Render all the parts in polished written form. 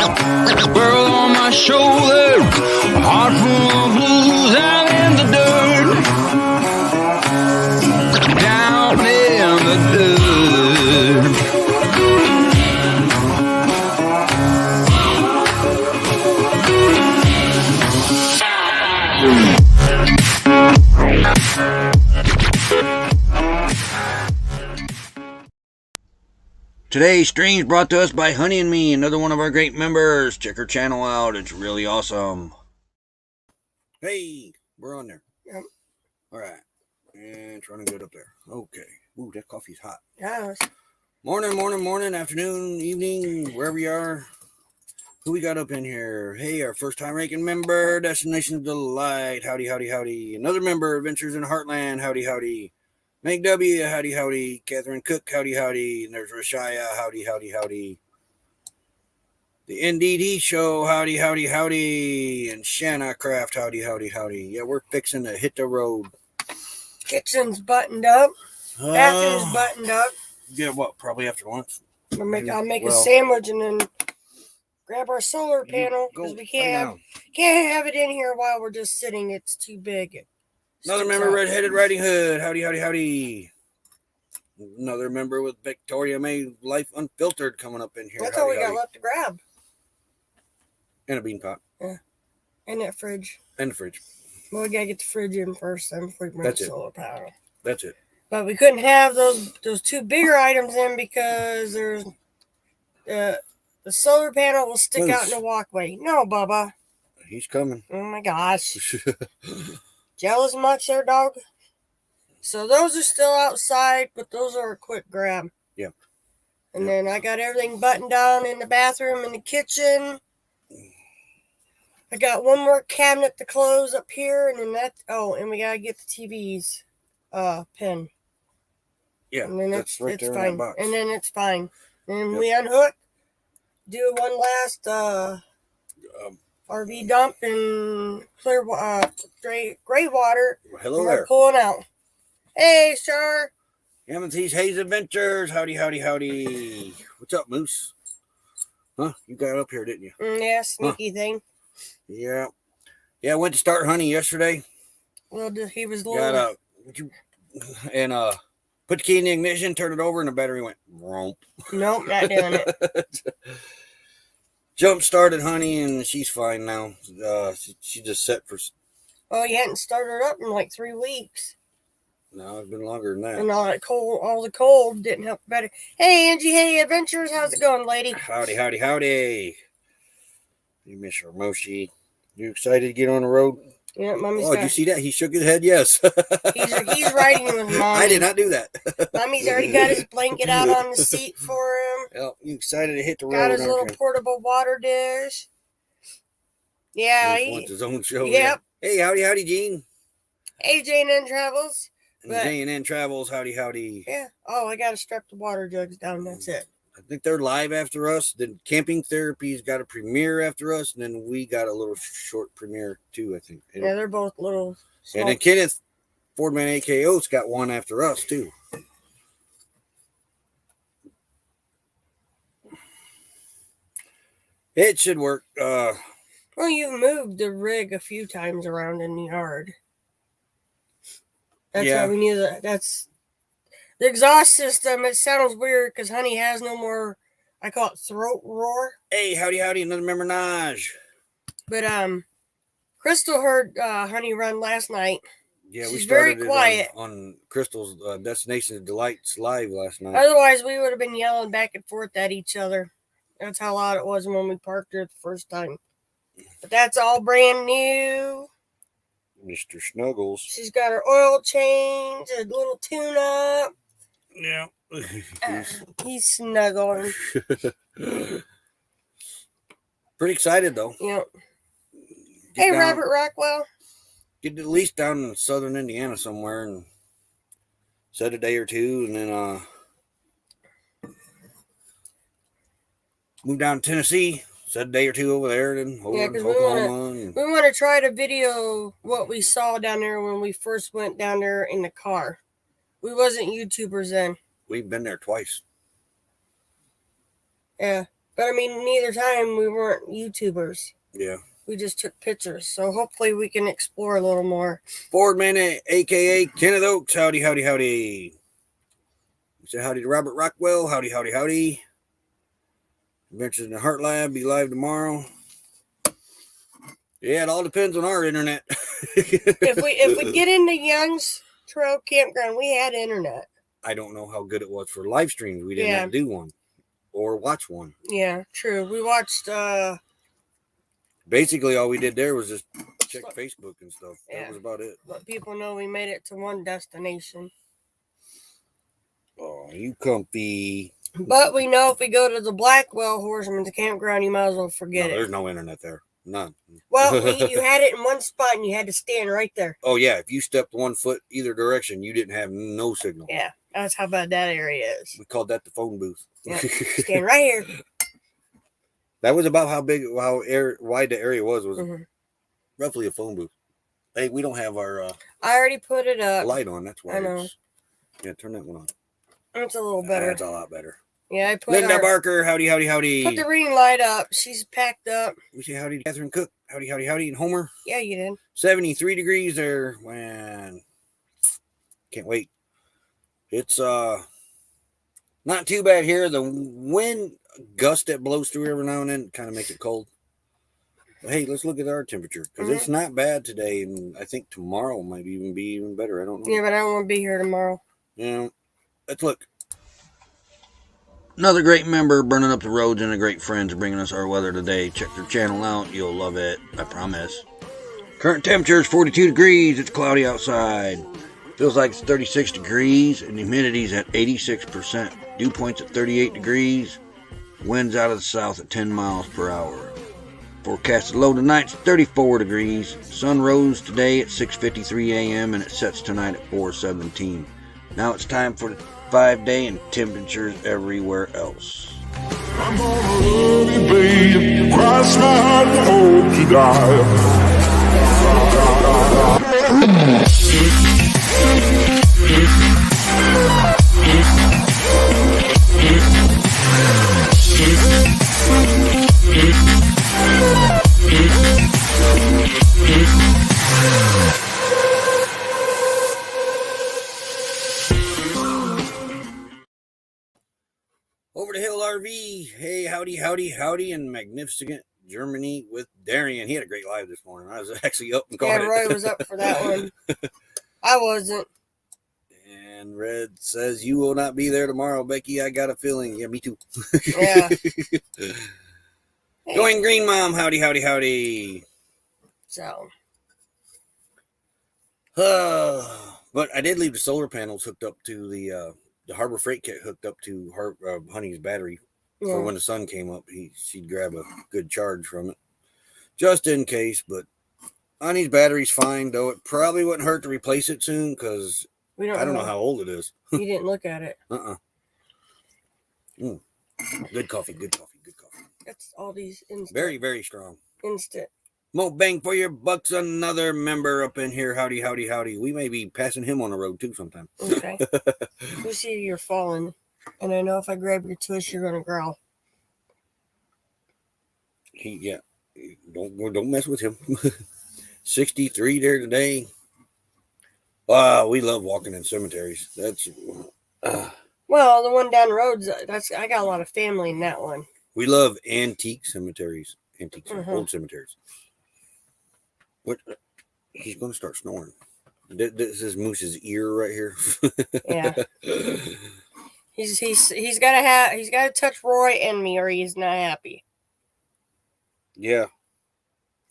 World on my shoulder, a heart full of blues out in the dirt, down in the dirt. Today's stream is brought to us by Honey and Me, another one of our great members. Check her channel out. It's really awesome. Hey, we're on there. Yep. All right. And trying to get up there. Okay. Ooh, that coffee's hot. Yes. Morning, afternoon, evening, wherever you are. Who we got up in here? Hey, our first time ranking member, Destination Delight. Howdy, howdy, howdy. Another member, Adventures in Heartland. Howdy, howdy. Meg W, howdy, howdy. Catherine Cook, howdy, howdy. And there's Rashaya, howdy, howdy, howdy. The NDD Show, howdy, howdy, howdy. And Shanna Craft, howdy, howdy, howdy. Yeah, we're fixing to hit the road. Kitchen's buttoned up. Bathroom's buttoned up. Yeah, what? Probably after lunch. I'll make a sandwich and then grab our solar panel because we can't have it in here while we're just sitting. It's too big. Another member, Redheaded Riding Hood. Howdy, howdy, howdy. Another member with Victoria May Life Unfiltered coming up in here. That's all we got left to grab. And a bean pot. Yeah. And that fridge. And the fridge. Well, we gotta get the fridge in first, then before we bring the solar panel. That's it. But we couldn't have those two bigger items in because there's the solar panel will stick out in the walkway. No, Bubba. He's coming. Oh my gosh. Jealous much there, dog? So those are still outside, but those are a quick grab. Yeah. And then I got everything buttoned down in the bathroom and the kitchen. I got one more cabinet to close up here, and then and we gotta get the TV's pin. Yeah, and then that's right there fine. in that box. And then it's fine. And we unhook, do one last RV dump in clear gray water. Hello there. We're pulling out. Hey, Char. Yamant's Hayes Adventures. Howdy, howdy, howdy. What's up, Moose? Huh? You got up here, didn't you? Yeah, sneaky thing. Yeah. Yeah, I went to start honey yesterday. Well, he was little. Put the key in the ignition, turned it over, and the battery went romp. Nope, not doing it. Jump started honey, and she's fine now. She just set for. Oh, you hadn't started up in like 3 weeks. No, it's been longer than that. And all the cold didn't help better. Hey, Angie, hey, Adventures, how's it going, lady? Howdy, howdy, howdy. You miss her, Moshi. You excited to get on the road? Yeah, Mommy's did you see that? He shook his head, yes. He's riding with Mommy. I did not do that. Mommy's already got his blanket out on the seat for him. Well, you excited to hit the road? Got his little portable water dish. Yeah, he wants his own show. Yep. Hey, howdy, howdy, Gene. Hey, J&N Travels. J&N Travels, howdy, howdy. Yeah. Oh, I got to strap the water jugs down. That's it. I think they're live after us. Then Camping Therapy's got a premiere after us, and then we got a little short premiere too, I think. Yeah, they're both little small. And then Kenneth Fordman AKO's got one after us too. It should work. Well, you've moved the rig a few times around in the yard. That's how we knew that. That's the exhaust system. It sounds weird because Honey has no more, I call it throat roar. Hey, howdy, howdy, another member, Naj. But Crystal heard Honey run last night. Yeah, she's very quiet on Crystal's Destination Delights live last night. Otherwise, we would have been yelling back and forth at each other. That's how loud it was when we parked her the first time. But that's all brand new. Mr. Snuggles. She's got her oil change, a little tune-up. Yeah. He's snuggling. Pretty excited, though. Yep. Hey, Robert Rockwell. Get at least down in southern Indiana somewhere and set a day or two, and then move down to Tennessee, set a day or two over there, and over to Oklahoma. We want to try to video what we saw down there when we first went down there in the car. We wasn't YouTubers then. We've been there twice. Yeah. But I mean, neither time we weren't YouTubers. Yeah. We just took pictures. So hopefully we can explore a little more. Ford Man, a.k.a. Kenneth Oaks. Howdy, howdy, howdy. We say howdy to Robert Rockwell. Howdy, howdy, howdy. Adventures in the Heart Lab. Be live tomorrow. Yeah, it all depends on our internet. If we get into Young's Trail Campground, we had internet. I don't know how good it was for live streams. We didn't have to do one or watch one. Yeah, true. We watched basically all we did there was just check Facebook and stuff. Yeah. That was about it. Let people know we made it to one destination. Oh, you comfy. But we know if we go to the Blackwell Horseman's Campground, you might as well forget it. There's no internet there. None. Well, you had it in one spot and you had to stand right there. Oh, yeah. If you stepped 1 foot either direction, you didn't have no signal. Yeah, that's how bad that area is. We called that the phone booth. Yeah, stand right here. That was about how wide the area was. Roughly a phone booth. Hey, we don't have our I already put it up. light on. That's why. I know. Yeah, turn that one on. It's a little better. That's a lot better. Yeah, I put Linda Barker, howdy, howdy, howdy. Put the ring light up. She's packed up. We say howdy to Catherine Cook. Howdy, howdy, howdy. And Homer. Yeah, you did. 73 degrees there. When can't wait. It's not too bad here. The wind gust that blows through every now and then kind of makes it cold. But hey, let's look at our temperature because it's not bad today, and I think tomorrow might even be even better. I don't know. Yeah, but I don't want to be here tomorrow. Yeah, let's look. Another great member burning up the roads and a great friends bringing us our weather today. Check their channel out. You'll love it. I promise. Current temperature is 42 degrees. It's cloudy outside. Feels like it's 36 degrees and the humidity's at 86%. Dew point's at 38 degrees. Winds out of the south at 10 miles per hour. Forecasted low tonight's 34 degrees. Sun rose today at 6:53 a.m. and it sets tonight at 4:17. Now it's time for the 5-day and temperatures everywhere else. I'm gonna love you, babe. Cross my heart and hope you die. Over the Hill RV. Hey, howdy, howdy, howdy in magnificent Germany with Darian. He had a great live this morning. I was actually up and caught it. Yeah, Roy was up for that one. I wasn't. And Red says, you will not be there tomorrow, Becky. I got a feeling. Yeah, me too. Yeah. Going Green Mom. Howdy, howdy, howdy. So. But I did leave the solar panels hooked up to the Harbor Freight kit hooked up to Honey's battery for when the sun came up. She'd grab a good charge from it just in case. But Honey's battery's fine, though. It probably wouldn't hurt to replace it soon because I don't know how old it is. You didn't look at it. Good coffee, good coffee, good coffee. That's all these instant. Very, very strong. Instant. Mo bang for your bucks. Another member up in here. Howdy, howdy, howdy. We may be passing him on the road too sometime. Okay. You see you're falling, and I know if I grab your tush, you're gonna growl. Don't mess with him. 63 there today. Wow, we love walking in cemeteries. That's well, the one down the road. I got a lot of family in that one. We love antique cemeteries, old cemeteries. What? He's going to start snoring. This is Moose's ear right here. Yeah. He's gotta touch Roy and me, or he's not happy. Yeah.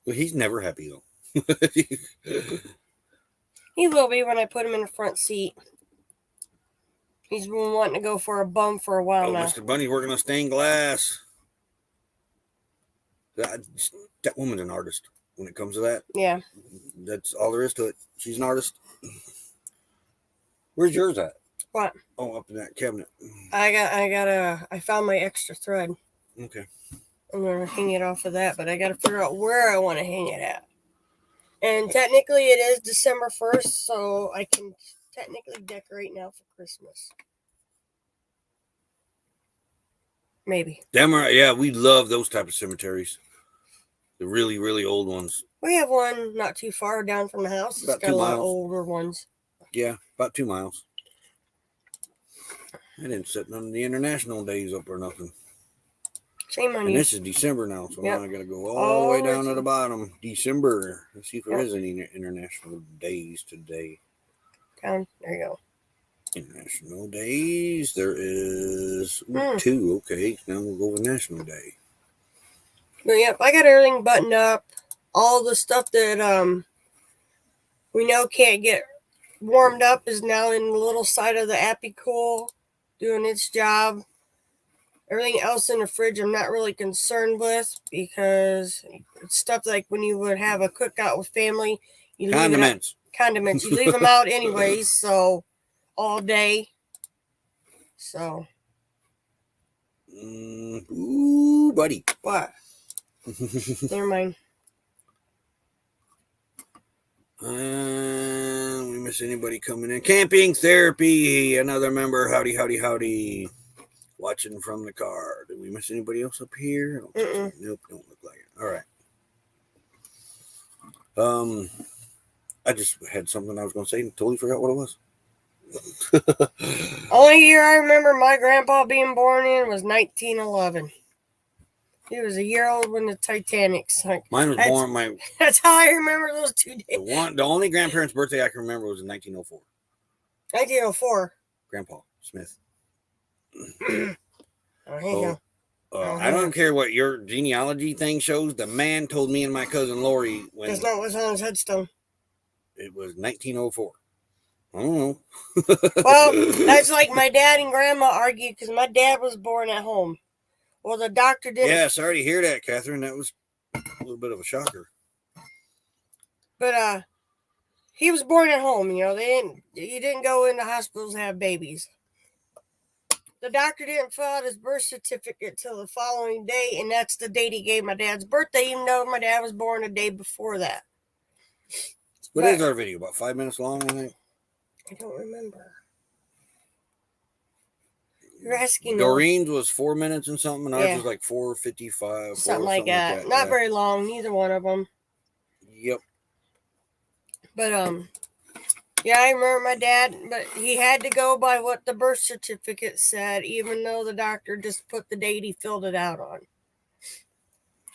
Well, he's never happy though. He will be when I put him in the front seat. He's been wanting to go for a bum for a while now. Mr. Bunny's working on stained glass. That woman's an artist when it comes to that. Yeah. That's all there is to it. She's an artist. Where's yours at? What? Oh, up in that cabinet. I found my extra thread. Okay. I'm gonna hang it off of that, but I gotta figure out where I want to hang it at. And technically it is December 1st, so I can technically decorate now for Christmas. Maybe. Yeah, we love those type of cemeteries. The really, really old ones. We have one not too far down from the house. It's About got 2 a lot of miles. older ones. Yeah, about 2 miles. I didn't set none of the international days up or nothing. Shame on And you. this is December now, so Yep. now I got to go all the way down to to- the bottom. December. Let's see if there Yep. is any international days today. Down. There you go. International days. There is Hmm. 2. Okay, now we'll go with National Day. But yep, I got everything buttoned up. All the stuff that we know can't get warmed up is now in the little side of the Apicool doing its job. Everything else in the fridge I'm not really concerned with because it's stuff like when you would have a cookout with family, you leave Condiments. Condiments. You leave them out anyways, so all day. So. Ooh, buddy. What? Never mind. We miss anybody coming in? Camping therapy. Another member. Howdy, howdy, howdy. Watching from the car. Did we miss anybody else up here? Nope, don't look like it. All right. I just had something I was going to say and totally forgot what it was. Only year I remember my grandpa being born in was 1911. He was a year old when the Titanic sunk. Mine was born. That's how I remember those 2 days. The only grandparent's birthday I can remember was in 1904. 1904. Grandpa Smith. I don't care what your genealogy thing shows. The man told me and my cousin Lori when that's not what's on his headstone. It was 1904. I don't know. Well, that's like my dad and grandma argued because my dad was born at home. Well, the doctor didn't. Yeah, sorry to hear that, Catherine. That was a little bit of a shocker. But he was born at home. You know, he didn't go into hospitals to have babies. The doctor didn't fill out his birth certificate till the following day, and that's the date he gave my dad's birthday, even though my dad was born a day before that. What is our video? About 5 minutes long, I think. I don't remember. You're asking. Doreen's was 4 minutes and something, and ours Yeah. was like 4:55. Something like that. Not very long, neither one of them. Yep. But yeah, I remember my dad, but he had to go by what the birth certificate said, even though the doctor just put the date he filled it out on.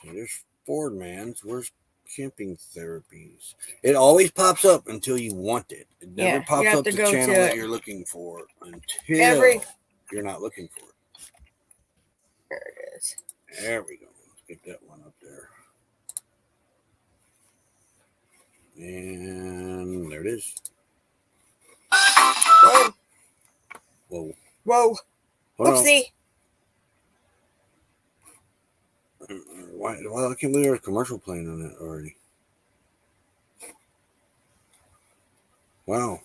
There's Ford Man's. Where's camping therapies? It always pops up until you want it. It never pops up the channel that you're looking for until you're not looking for it. There it is. There we go. Let's get that one up there. And there it is. Whoa. Oopsie. Why? Well, I can't believe there's a commercial playing on that already. Wow.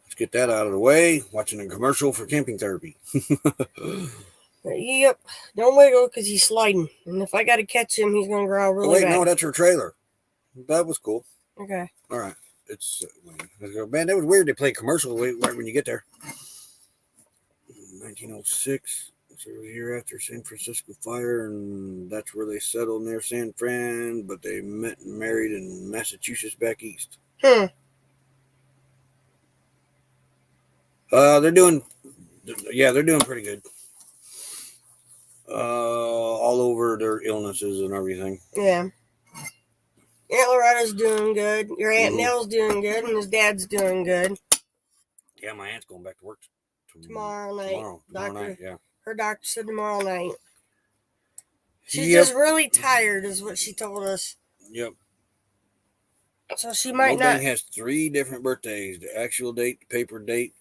Let's get that out of the way. Watching a commercial for camping therapy. Yep. Don't wiggle because he's sliding. And if I got to catch him, he's going to growl really bad. No, that's her trailer. That was cool. Okay. All right. It's man, that was weird. They play commercial right when you get there. 1906. So a year after San Francisco fire, and that's where they settled near San Fran. But they met and married in Massachusetts back east. They're doing pretty good. All over their illnesses and everything. Yeah. Aunt Loretta's doing good. Your Aunt Nell's doing good, and his dad's doing good. Yeah, my aunt's going back to work tomorrow night. Tomorrow night, yeah. Her doctor said tomorrow night. She's just really tired, is what she told us. Yep. So she might not. Thing has 3 different birthdays: the actual date, the paper date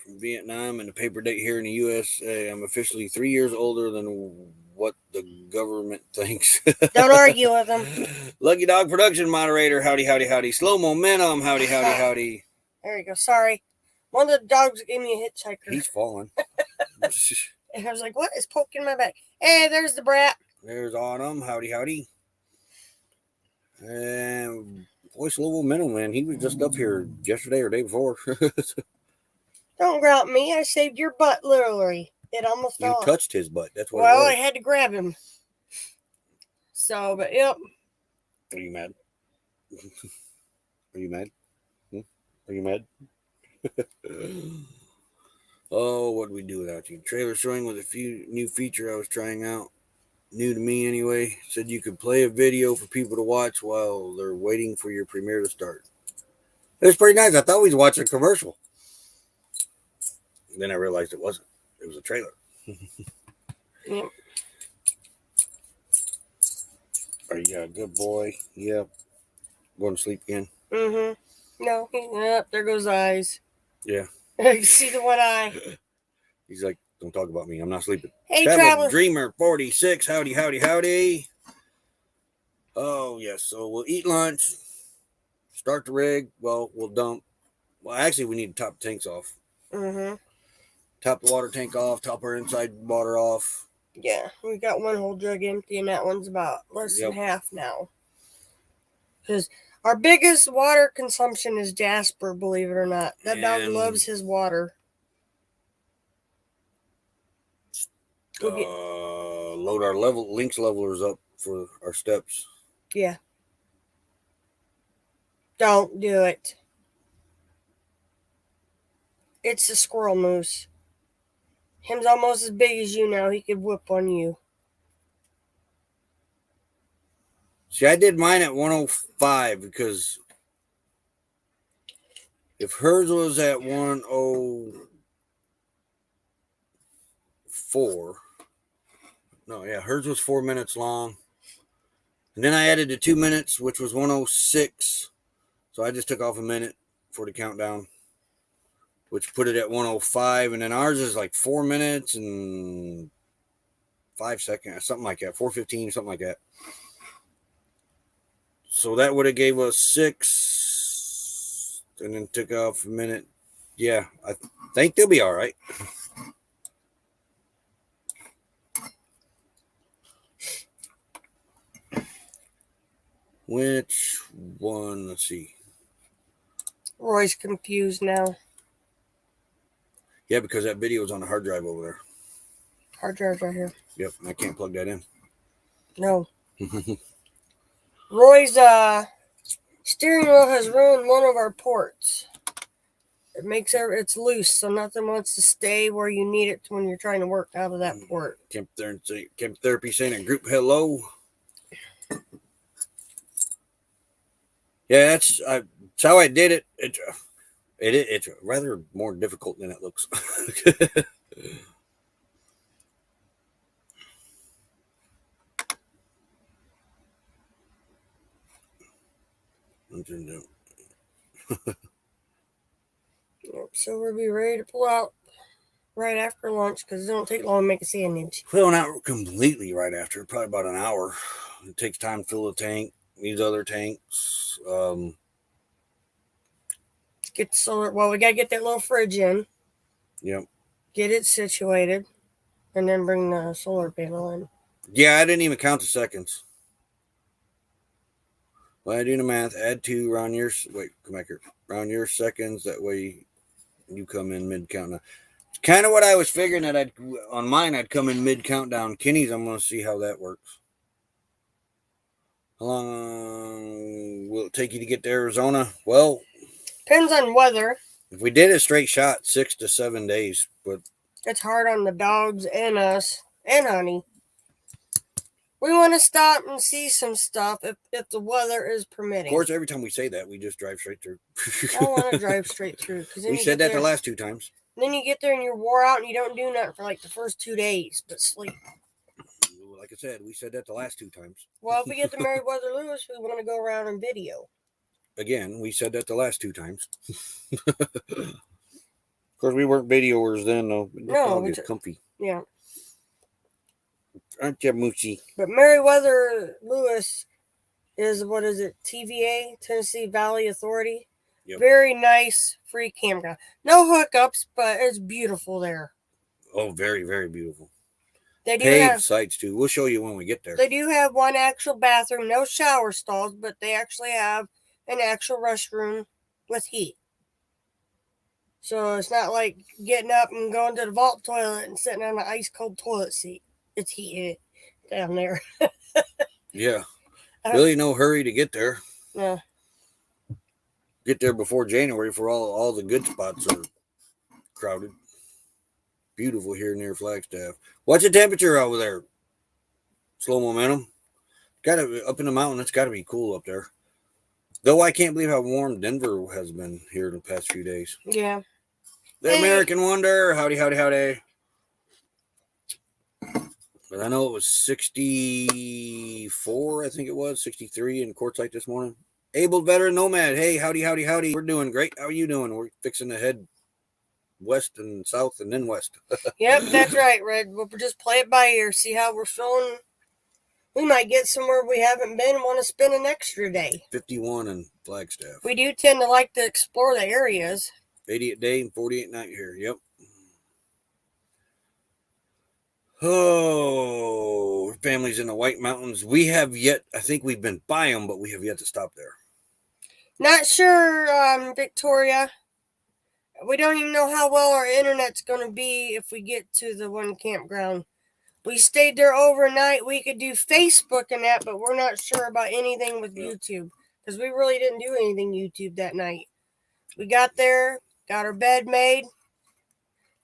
from Vietnam, and the paper date here in the USA. I'm officially 3 years older than what the government thinks. Don't argue with them. Lucky Dog Production moderator. Howdy, howdy, howdy. Slow momentum. Howdy, howdy, howdy. There you go. Sorry. One of the dogs gave me a hitchhiker. He's falling. And I was like, what is poking my back? Hey, there's the brat. There's Autumn. Howdy, howdy. And boy, slow momentum, man. He was just up here yesterday or day before. Don't grout me. I saved your butt, literally. It almost You fell. touched his butt. That's what Well, it I was. had to grab him. So, but yep. Are you mad? Are you mad? Are you mad? Oh, what did we do without you? Trailer showing with a few new feature I was trying out. New to me anyway. Said you could play a video for people to watch while they're waiting for your premiere to start. It was pretty nice. I thought we was watching a commercial. Then I realized it wasn't. It was a trailer. Yep. Are you a good boy? Yep. Going to sleep again? Mm-hmm. No. Yep. There goes eyes. Yeah. You see the one eye. He's like, don't talk about me. I'm not sleeping. Hey, Travel traveler. Dreamer 46. Howdy, howdy, howdy. Oh, yes. So we'll eat lunch. Start the rig. Well, we'll dump. Well, actually, we need to top the tanks off. Mm-hmm. Top the water tank off. Top our inside water off. Yeah, we got one whole jug empty, and that one's about less than half now. Because our biggest water consumption is Jasper, believe it or not. That dog loves his water. Load our links levelers up for our steps. Yeah. Don't do it. It's a squirrel moose. Him's almost as big as you now. He could whoop on you. See, I did mine at 105 because if hers was at 104, no, yeah, hers was 4 minutes long. And then I added the 2 minutes, which was 106. So I just took off a minute for the countdown, which put it at 105. And then ours is like 4 minutes and 5 seconds, something like that, 4:15, something like that. So that would have gave us 6 and then took off a minute. Yeah, I think they'll be all right. Which one? Let's see. Roy's confused now. Yeah, because that video is on the hard drive over there. Hard drive right here. Yep, I can't plug that in. No. Roy's steering wheel has ruined one of our ports. It makes it's loose, so nothing wants to stay where you need it when you're trying to work out of that port. Camp Therapy saying a group hello. Yeah, that's how I did it. It's rather more difficult than it looks. So we'll be ready to pull out right after lunch because it don't take long to make a sandwich. Well, not completely right after. Probably about an hour. It takes time to fill the tank. These other tanks. Get the solar. Well, we gotta get that little fridge in. Yep. Get it situated, and then bring the solar panel in. Yeah, I didn't even count the seconds. Well, I do the math. Add 2 around your come back here. Around your seconds. That way, you come in mid countdown. It's kind of what I was figuring that on mine. I'd come in mid countdown. Kenny's, I'm going to see how that works. How long will it take you to get to Arizona? Well, depends on weather. If we did a straight shot, 6 to 7 days, but it's hard on the dogs and us and Honey. We want to stop and see some stuff if the weather is permitting. Of course, every time we say that, we just drive straight through. I don't want to drive straight through. We said that the last 2 times. Then you get there and you're wore out and you don't do nothing for like the first 2 days, but sleep. Like I said, we said that the last 2 times. Well, if we get to Meriwether Lewis, we want to go around and video. Again, we said that the last 2 times. Of course, we weren't videoers then, though. No, it's comfy. Yeah. Aren't you, Moochie? But Meriwether Lewis is, what is it, TVA, Tennessee Valley Authority. Yep. Very nice free campground. No hookups, but it's beautiful there. Oh, very, very beautiful. They do paved have sites too. We'll show you when we get there. They do have one actual bathroom, no shower stalls, but they actually have an actual restroom with heat. So it's not like getting up and going to the vault toilet and sitting on an ice cold toilet seat. It's heated down there. Yeah. Really no hurry to get there. No. Get there before January for all the good spots are crowded. Beautiful here near Flagstaff. What's the temperature over there? Slow momentum. Got to up in the mountain. It's got to be cool up there. Though I can't believe how warm Denver has been here the past few days. Yeah. The American Wonder. Howdy, howdy, howdy. But I know it was 64, I think it was, 63 in Quartzsite this morning. Able Veteran Nomad. Hey, howdy, howdy, howdy. We're doing great. How are you doing? We're fixing to head west and south and then west. Yep, that's right, Red. We'll just play it by ear, see how we're feeling. We might get somewhere we haven't been and want to spend an extra day. 51 in Flagstaff. We do tend to like to explore the areas. 88 day and 48 night here. Yep. Oh, families in the White Mountains. We have yet, I think we've been by them, but we have yet to stop there. Not sure, Victoria. We don't even know how well our internet's going to be if we get to the one campground. We stayed there overnight. We could do Facebook and that, but we're not sure about anything with YouTube because we really didn't do anything YouTube that night. We got there, got our bed made,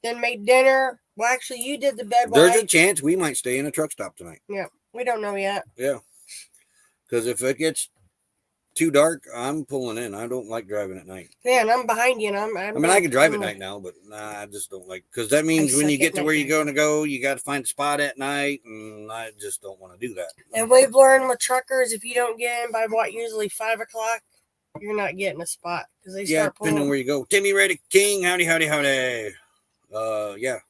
then made dinner. Well, actually, you did the bed. There's a chance we might stay in a truck stop tonight. Yeah, we don't know yet. Yeah, because if it gets too dark, I'm pulling in. I don't like driving at night. Yeah, and I'm behind you. And I mean, I can drive at night now, but nah, I just don't like, because that means when you get to where you're going to go, you got to find a spot at night, and I just don't want to do that. And we've learned with truckers, if you don't get in by usually 5 o'clock, you're not getting a spot because they start pulling. Depending on where you go. Timmy Reddick King, howdy, howdy, howdy. Yeah.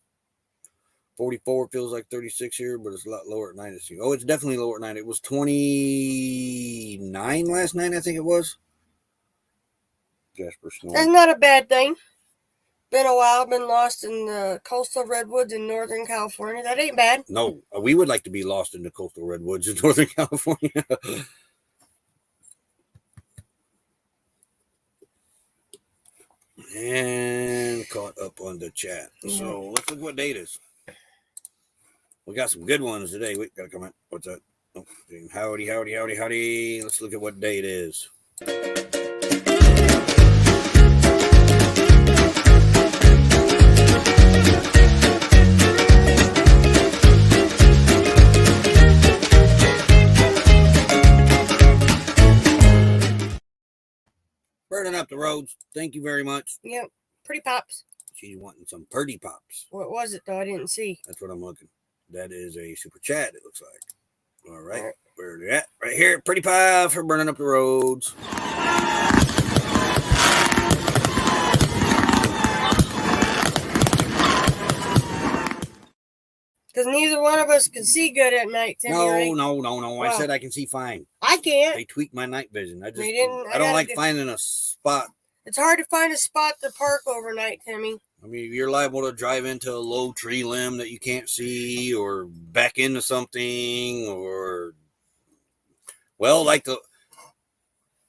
44 feels like 36 here, but it's a lot lower at night. Oh, it's definitely lower at night. It was 29 last night, I think it was. Jasper Snow. That's not a bad thing. Been a while, been lost in the coastal redwoods in Northern California. That ain't bad. No, we would like to be lost in the coastal redwoods in Northern California. And caught up on the chat. So let's look what date is. We got some good ones today. Wait, got a comment. What's that? Oh, howdy, howdy, howdy, howdy. Let's look at what day it is. Burning up the roads. Thank you very much. Yep. Pretty pops. She's wanting some pretty pops. What was it, though? I didn't see. That's what I'm looking. That is a super chat, it looks like. All right. Where are they at? Right here. Pretty pie for burning up the roads. Because neither one of us can see good at night, Timmy, right? No. Well, I said I can see fine. I can't. They tweak my night vision. I I don't like finding a spot. It's hard to find a spot to park overnight, Timmy. I mean, you're liable to drive into a low tree limb that you can't see, or back into something, or, well,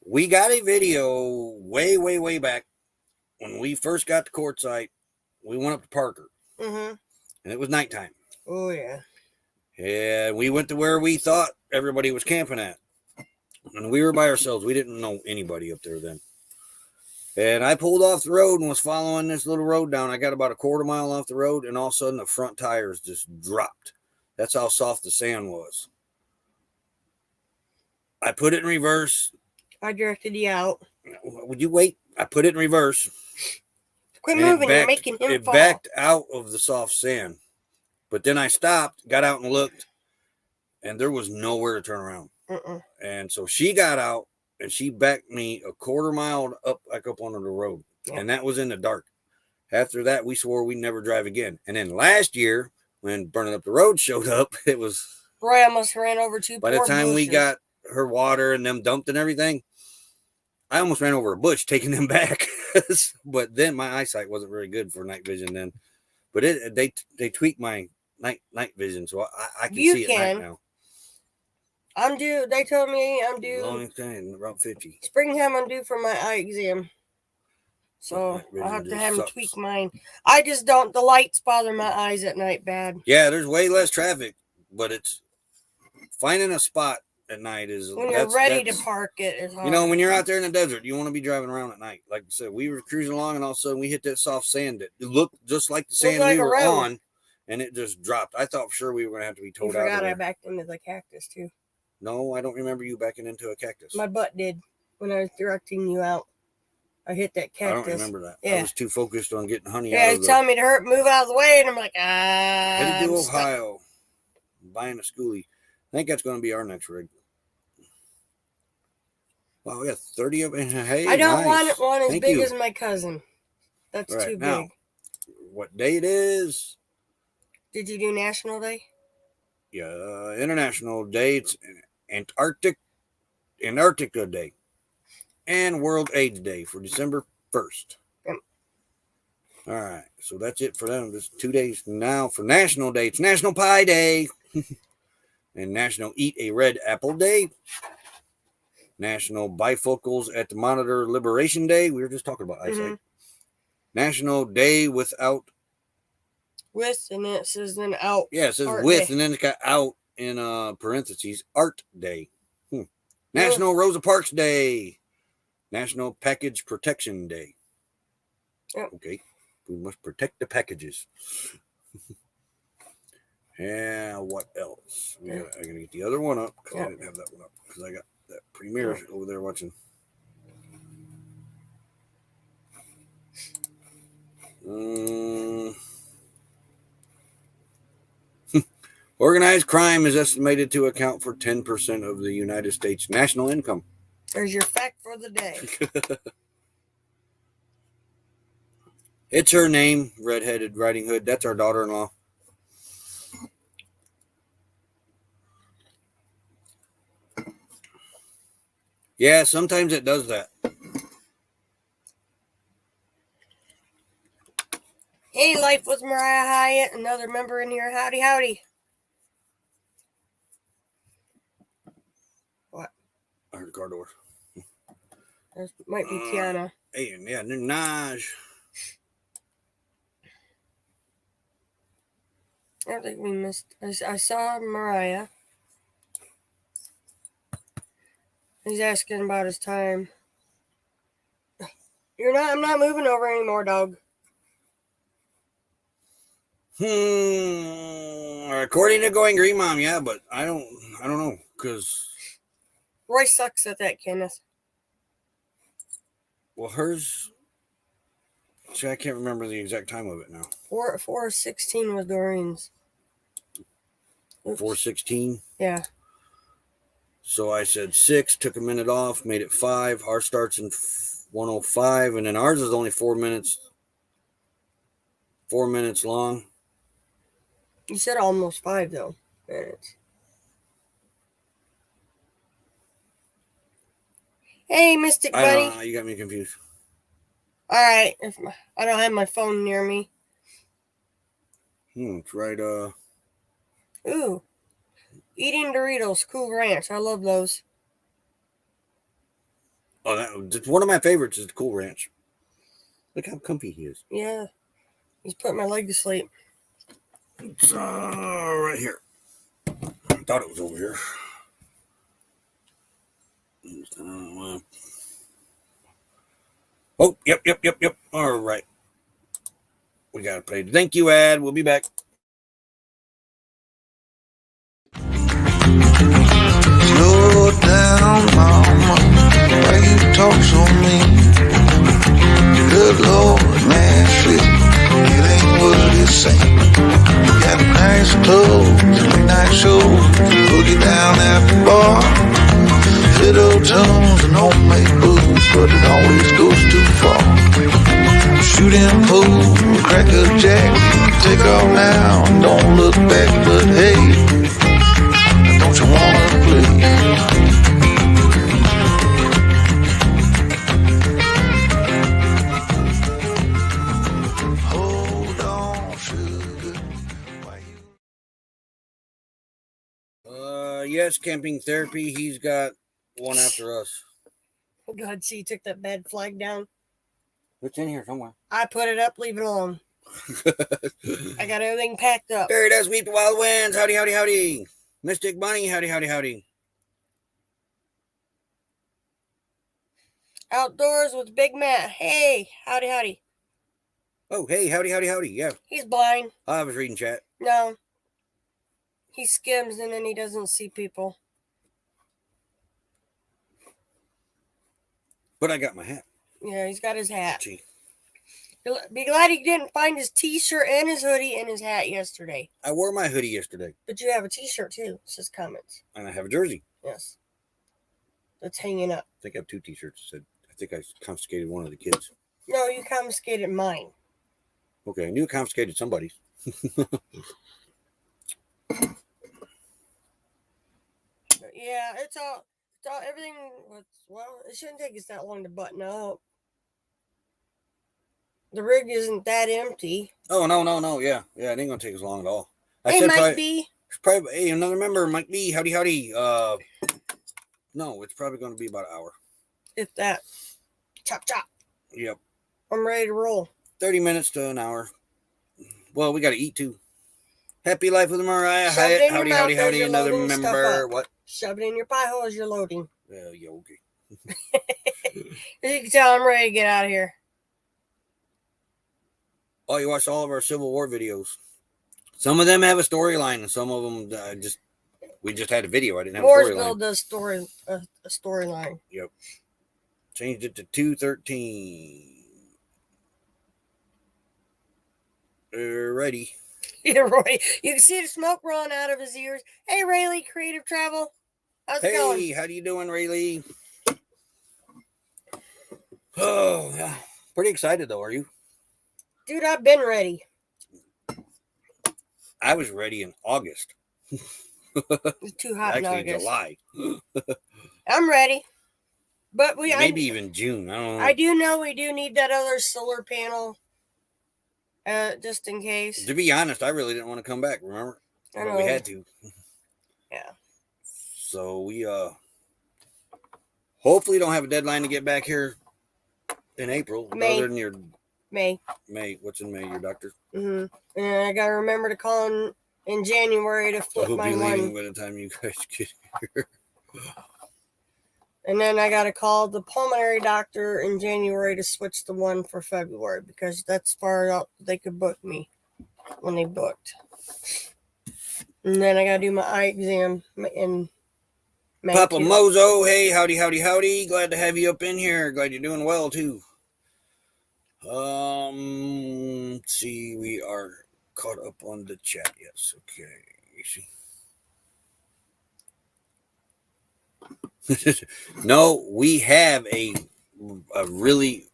we got a video way back when we first got to Quartzsite. We went up to Parker, and it was nighttime. Oh, yeah. Yeah, we went to where we thought everybody was camping at, and we were by ourselves. We didn't know anybody up there then. And I pulled off the road and was following this little road down. I got about a quarter mile off the road, and all of a sudden the front tires just dropped. That's how soft the sand was. I put it in reverse. I directed you out. Would you wait? I put it in reverse. Quit moving. You're making him fall. It backed out of the soft sand. But then I stopped, got out and looked, and there was nowhere to turn around. And so she got out. And she backed me a quarter mile up onto the road. Yeah. And that was in the dark. After that, we swore we'd never drive again. And then last year, when Burning Up the Road showed up, it was... Roy almost ran over two By the time we got her water and them dumped and everything, I almost ran over a bush taking them back. But then my eyesight wasn't very good for night vision then. But they tweaked my night vision, so I can see it night now. I'm due. They told me I'm due. Long time, Route 50. Springtime, I'm due for my eye exam. So Night vision I'll have to just have him sucks. tweak mine. I just don't. The lights bother my eyes at night bad. Yeah, there's way less traffic, but it's finding a spot at night is When you're ready to park it is hard. You know, when you're out there in the desert, you want to be driving around at night. Like I said, we were cruising along, and all of a sudden we hit that soft sand that looked just like the sand like we a were road. on, and it just dropped. I thought for sure we were going to have to be You towed out of forgot I there. backed into the cactus too. No, I don't remember you backing into a cactus. My butt did when I was directing you out. I hit that cactus. I don't remember that. Yeah. I was too focused on getting honey Yeah, out he's of the... telling me to move out of the way, and I'm like, Headed to I'm stuck. Ohio. Buying a schoolie. I think that's going to be our next rig. Wow, we got 30 of them. Hey, I don't nice. want one as Thank big you. as my cousin. That's Right, too now, big. what day it is? Did you do National Day? Yeah, International Day. It's Antarctica Day. And World AIDS Day for December 1st. Yep. All right, so that's it for them. Just 2 days now for National Day. It's National Pie Day. And National Eat a Red Apple Day. National Bifocals at the Monitor Liberation Day. We were just talking about eyesight. Mm-hmm. National Day Without... With, and then it says then out. Yeah, it says Art with, Day. and then it's got out in parentheses. Art Day. National Rosa Parks Day. National Package Protection Day. Yep. Okay. We must protect the packages. Yeah, what else? I gotta get the other one up because I didn't have that one up because I got that premiere over there watching. Organized crime is estimated to account for 10% of the United States national income. There's your fact for the day. It's her name, Redheaded Riding Hood. That's our daughter-in-law. Yeah, sometimes it does that. Hey, Life with Mariah Hyatt, another member in here. Howdy, howdy. What? I heard the car door. There might be Tiana. Hey, yeah, Naj. I don't think we missed. I saw Mariah. He's asking about his time. I'm not moving over anymore, dog. According to Going Green Mom, yeah, but I don't know, because... Roy sucks at that, Kenneth. Well, hers... See, I can't remember the exact time of it now. 4:16 was Doreen's. 4:16? Yeah. So I said 6, took a minute off, made it 5. Ours starts in 1:05, and then ours is only 4 minutes. 4 minutes long. You said almost 5 though. Minutes. Hey, Mystic Buddy. I don't know. You got me confused. All right. I don't have my phone near me. It's right. Ooh. Eating Doritos, Cool Ranch. I love those. Oh, that's one of my favorites is the Cool Ranch. Look how comfy he is. Yeah. He's putting my leg to sleep. It's right here. I thought it was over here. Oh, yep. All right. We got to play. Thank you, Ad. We'll be back. Slow down, mama, why you talk so mean? Good Lord, man, shit, it ain't what it seems. You got nice clothes, midnight shows, boogie down at the bar. Fiddle tunes and homemade booze, but it always goes too far. Shooting pool, crack a jack, take off now, and don't look back, but hey, don't you wanna play? Hold on, sugar. Yes, camping therapy. He's got one after us. Oh, God, see, you took that bad flag down. It's in here somewhere. I put it up. Leave it alone. I got everything packed up. There it is. Weep the wild winds. Howdy, howdy, howdy. Mystic Bunny. Howdy, howdy, howdy. Outdoors with Big Matt. Hey, howdy, howdy. Oh, hey, howdy, howdy, howdy. Yeah, He's blind. I was reading chat. No. He skims and then he doesn't see people. But I got my hat. Yeah, he's got his hat. Gee. Be glad he didn't find his t-shirt and his hoodie and his hat yesterday. I wore my hoodie yesterday. But you have a t-shirt too, says comments. And I have a jersey. Yes. That's hanging up. I think I have 2 t-shirts. I think I confiscated one of the kids. No, you confiscated mine. Okay, I knew I confiscated somebody's. Yeah, it's all everything was, well, it shouldn't take us that long to button up. The rig isn't that empty. Oh, no. Yeah, it ain't going to take as long at all. Hey, Mike B. Hey, another member, Mike B. Howdy, howdy. No, it's probably going to be about an hour. If that. Chop, chop. Yep. I'm ready to roll. 30 minutes to an hour. Well, we got to eat too. Happy life with Mariah. Shove it in your Howdy, mouth howdy, as howdy. you're Another loading stuff member. up. What? Shove it in your pie hole as you're loading. Yeah, okay. As you can tell, I'm ready to get out of here. Oh, you watched all of our Civil War videos. Some of them have a storyline, and some of them we just had a video. I didn't have a Mooresville storyline. does a storyline. Yep. Changed it to 213. Alrighty. Yeah, Roy. You can see the smoke rolling out of his ears. Hey, Rayleigh, Creative Travel. How's it going? Hey, how do you doing, Rayleigh? Oh, yeah. Pretty excited, though, are you? Dude, I've been ready. I was ready in August. It's too hot in Actually, in August. July. I'm ready. But Maybe even June. I don't know. I do know we do need that other solar panel. Just in case. To be honest, I really didn't want to come back, remember? I But know. we had to. Yeah. So we hopefully don't have a deadline to get back here in April. May. Other than your May. What's in May? Your doctor? And I got to remember to call in January to I flip hope my you're leaving one. by the time you guys get here. And then I got to call the pulmonary doctor in January to switch the one for February because that's far out they could book me when they booked. And then I got to do my eye exam in May. Papa too. Mozo, hey, howdy, howdy, howdy. Glad to have you up in here. Glad you're doing well, too. Let's see, we are caught up on the chat. Yes, okay. You see. No, we have a really,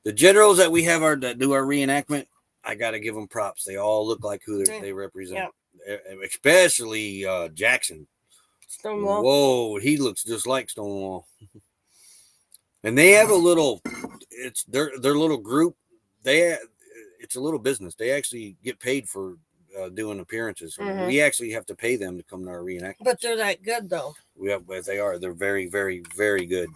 the generals that we have that do our reenactment, I got to give them props. They all look like who they represent. Especially Jackson. Stonewall. Whoa, he looks just like Stonewall. And they have a little, it's their little group. It's a little business. They actually get paid for doing appearances. We actually have to pay them to come to our reenactment. But they're that good though. But they are. They're very, very, very good.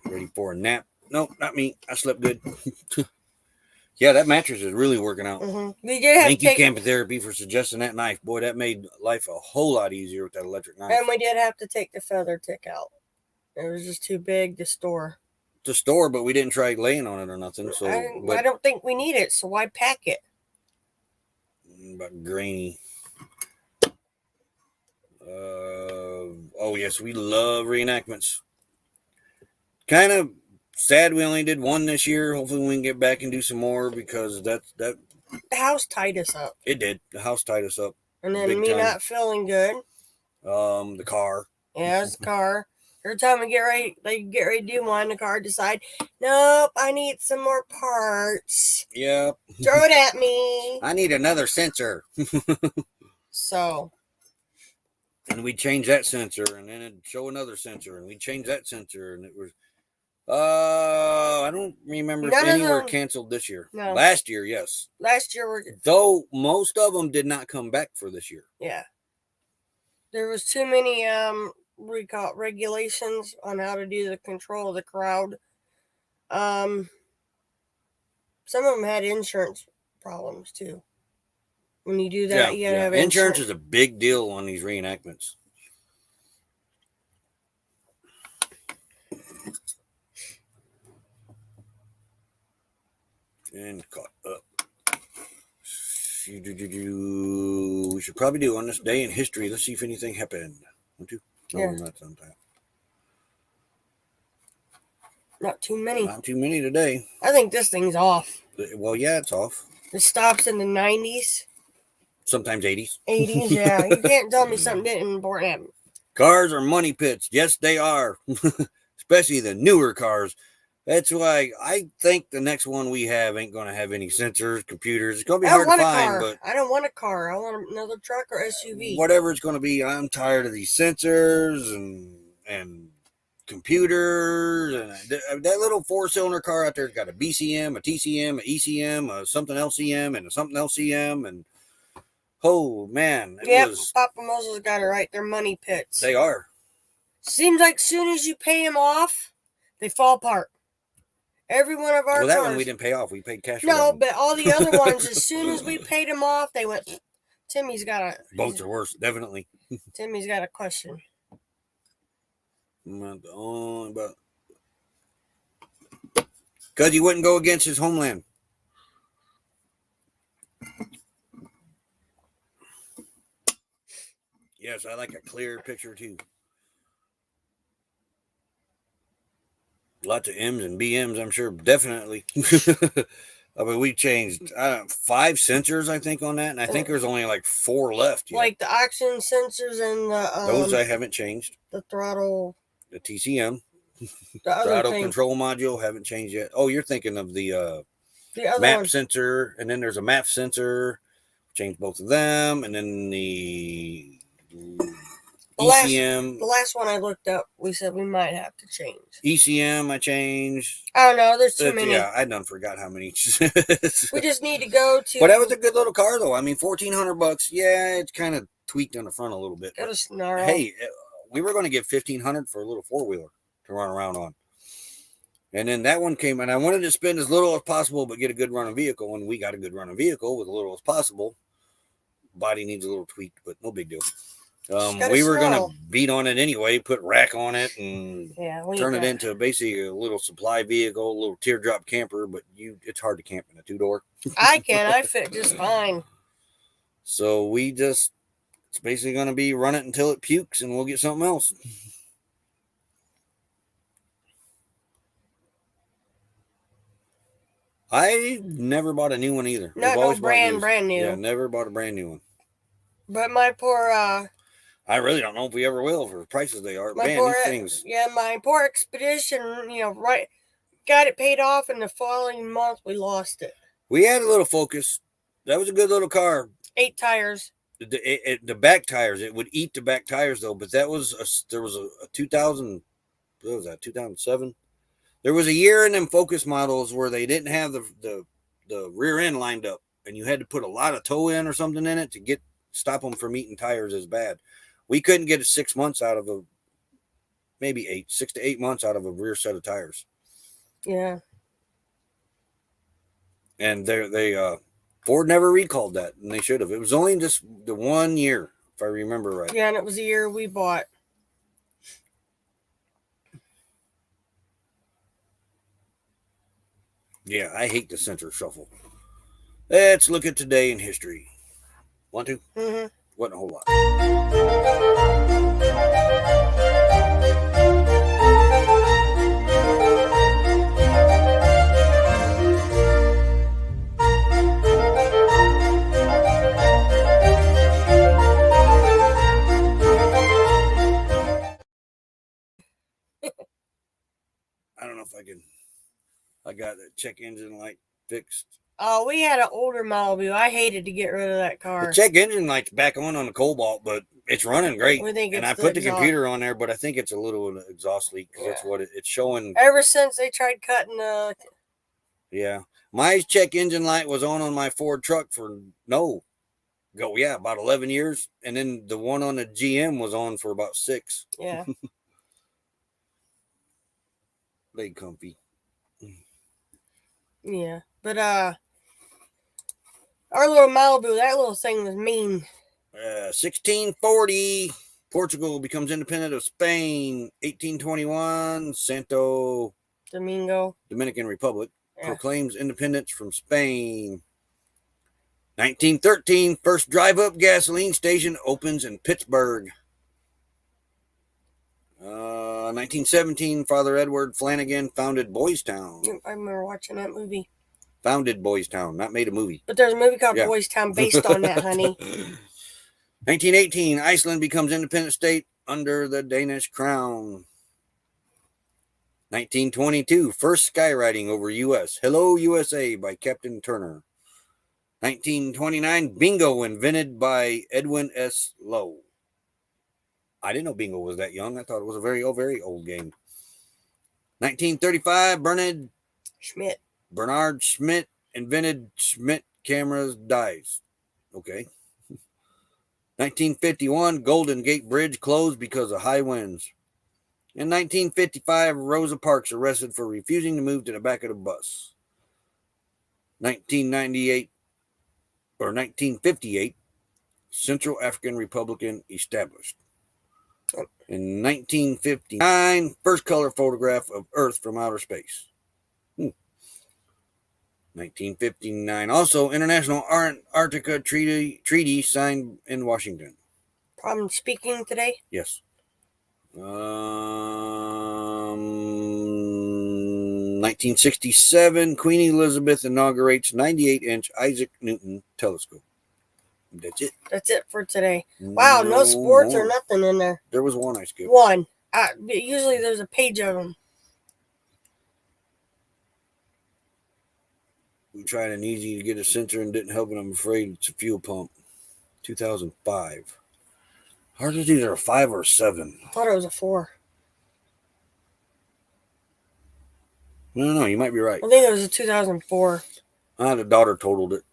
Ready for a nap? No, not me. I slept good. Yeah, that mattress is really working out. We did have Thank you, Camping Therapy, for suggesting that knife. Boy, that made life a whole lot easier with that electric knife. And we did have to take the feather tick out. It was just too big to store. To store, but we didn't try laying on it or nothing. So I don't think we need it, so why pack it? About grainy. Oh yes, we love reenactments. Kind of sad we only did one this year. Hopefully we can get back and do some more because that The house tied us up. it did. The house tied us up. And then Big me time. not feeling good. The car. Yeah, it's the car. Every time we get ready to do one, the car decide, nope, I need some more parts. Yep. Throw it at me. I need another sensor. So. And we change that sensor, and then it'd show another sensor, and we change that sensor, and it was. I don't remember if any were canceled this year. No. Last year, yes. Last year Though most of them did not come back for this year. yeah. There was too many regulations on how to do the control of the crowd. Some of them had insurance problems too. When you do that, you gotta have insurance is a big deal on these reenactments. And caught up. We should probably do on this day in history. Let's see if anything happened. No, Yeah. not sometime. Not too many. Not too many today. I think this thing's off. Well, yeah, it's off. It stops in the 90s. Sometimes 80s. 80s, yeah. You can't tell me something didn't important happen. Cars are money pits. Yes, they are. Especially the newer cars. That's why I think the next one we have ain't going to have any sensors, computers. It's going to be hard to find, but I don't want a car. I want another truck or SUV. Whatever it's going to be, I'm tired of these sensors and computers. And that little 4-cylinder car out there's got a BCM, a TCM, a ECM, a something else CM, and a something else CM. And oh, man. Papa Moses got it right. They're money pits. They are. Seems like soon as you pay them off, they fall apart. Every one of our Well, that cars. one we didn't pay off. We paid cash for No, that one. but all the other ones, as soon as we paid them off, they went, Timmy's got a... Boats are worse, definitely. Timmy's got a question. I'm not the only, but... Because he wouldn't go against his homeland. Yes, I like a clear picture, too. Lots of M's and BM's, I'm sure, definitely. I mean, we changed 5 sensors, I think, on that, and I think there's only like 4 left. Yet. Like the oxygen sensors and the... Those I haven't changed. The throttle... The TCM. The other throttle thing. control module, haven't changed yet. Oh, you're thinking of the other map one. sensor, and then there's a map sensor. Changed both of them, and then the ECM. The last one I looked up, we said we might have to change. ECM, I changed. I don't know. There's too many. Yeah, I done forgot how many. We just need to go to. But that was a good little car, though. I mean, $1,400. Yeah, it's kind of tweaked on the front a little bit. Got a snarl. Hey, we were going to give $1,500 for a little 4-wheeler to run around on. And then that one came, and I wanted to spend as little as possible, but get a good running vehicle. And we got a good running vehicle with as little as possible. Body needs a little tweak, but no big deal. We were going to beat on it anyway, put rack on it, and turn it into basically a little supply vehicle, a little teardrop camper. But it's hard to camp in a 2-door. I fit just fine. So it's basically going to be run it until it pukes, and we'll get something else. I never bought a new one either. No brand new. Yeah, never bought a brand new one. But my poor... I really don't know if we ever will for the prices they are. Man, these things. Yeah, my poor Expedition, got it paid off, and the following month we lost it. We had a little Focus. That was a good little car. 8 tires. The back tires, it would eat the back tires though. But there was a 2000. What was that? 2007. There was a year in them Focus models where they didn't have the rear end lined up, and you had to put a lot of toe in or something in it to stop them from eating tires as bad. We couldn't get 6 months out of maybe 6 to 8 months out of a rear set of tires. Yeah. And Ford never recalled that, and they should have. It was only just the 1 year, if I remember right. Yeah, and it was the year we bought. Yeah, I hate the center shuffle. Let's look at today in history. Want to? Mm-hmm. Wasn't a whole lot. I don't know if I got the check engine light fixed. Oh, we had an older Malibu. I hated to get rid of that car. The check engine light's back on the Cobalt, but it's running great. And I put the computer on there, but I think it's a little exhaust leak because that's what it's showing. Ever since they tried cutting the... Yeah. My check engine light was on my Ford truck for Go, yeah, about 11 years. And then the one on the GM was on for about 6. Yeah. Leg comfy. Yeah. But our little Malibu, that little thing was mean. 1640, Portugal becomes independent of Spain. 1821, Santo Domingo. Dominican Republic Yeah. proclaims independence from Spain. 1913, first drive-up gasoline station opens in Pittsburgh. 1917, Father Edward Flanagan founded Boys Town. I remember watching that movie. Founded Boys Town, not made a movie. But there's a movie called Yeah. Boys Town based on that, honey. 1918, Iceland becomes independent state under the Danish crown. 1922, first skywriting over U.S. Hello, USA by Captain Turner. 1929, bingo invented by Edwin S. Lowe. I didn't know bingo was that young. I thought it was a very old game. 1935, Bernard Schmidt invented Schmidt cameras dies. Okay. 1951, Golden Gate Bridge closed because of high winds. In 1955, Rosa Parks arrested for refusing to move to the back of the bus. 1958, Central African Republic established. In 1959, first color photograph of Earth from outer space. 1959, also International Antarctica Treaty signed in Washington. Problem speaking today? Yes. 1967, Queen Elizabeth inaugurates 98-inch Isaac Newton telescope. That's it. That's it for today. Wow, no sports or nothing in there. There was one I skipped. One. Usually there's a page of them. We tried an easy to get a sensor and didn't help, and I'm afraid it's a fuel pump. 2005. Hard to either a 5 or a 7. I thought it was a 4. No, you might be right. I think it was a 2004. The daughter totaled it.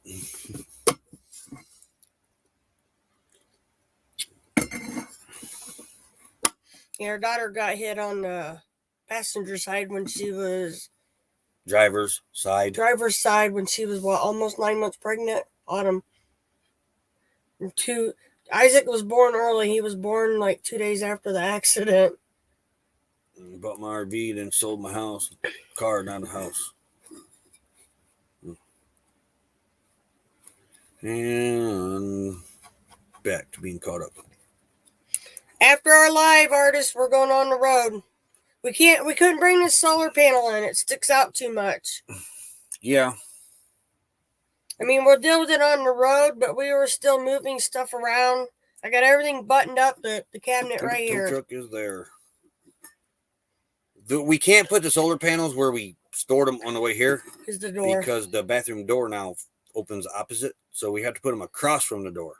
Yeah, her daughter got hit on the passenger side when she was... Driver's side when she was, almost 9 months pregnant. Autumn. Isaac was born early. He was born like 2 days after the accident. Bought my RV, then sold my house. Car, not a house. And back to being caught up. After our live artists, we're going on the road. We couldn't bring this solar panel in. It sticks out too much. Yeah. I mean, we'll deal with it on the road, but we were still moving stuff around. I got everything buttoned up, the cabinet right here. The truck is there. We can't put the solar panels where we stored them on the way here. Is the door. Because the bathroom door now opens opposite. So we have to put them across from the door.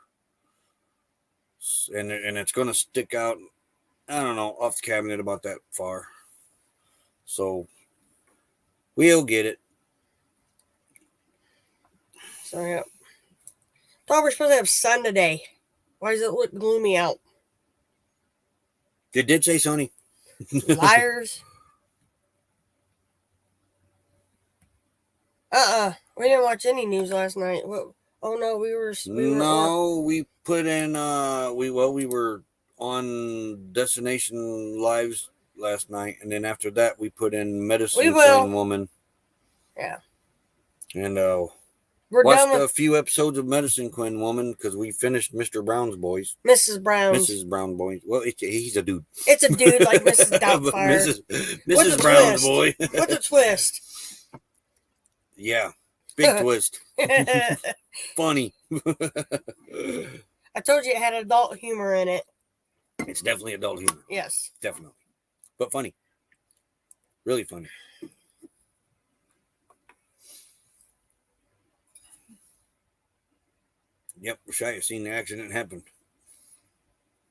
And it's going to stick out, I don't know, off the cabinet about that far. So we'll get it. So, yeah. Thought we're supposed to have sun today. Why does it look gloomy out? It did say sunny. Liars. We didn't watch any news last night. What? Oh no, we were we put in we were on Destination Lives last night, and then after that we put in Medicine Queen Woman. Yeah. And we're watched done with a few episodes of Medicine Queen Woman because we finished Mr. Brown's Boys. Mrs. Brown's. Mrs. Brown Boys. Well, he's a dude. It's a dude like Mrs. Doubtfire. Mrs. Brown's boy. What's a twist? Yeah. Big twist. Funny. I told you it had adult humor in it. It's definitely adult humor. Yes. Definitely. But funny. Really funny. Yep. Wish I had seen the accident happen.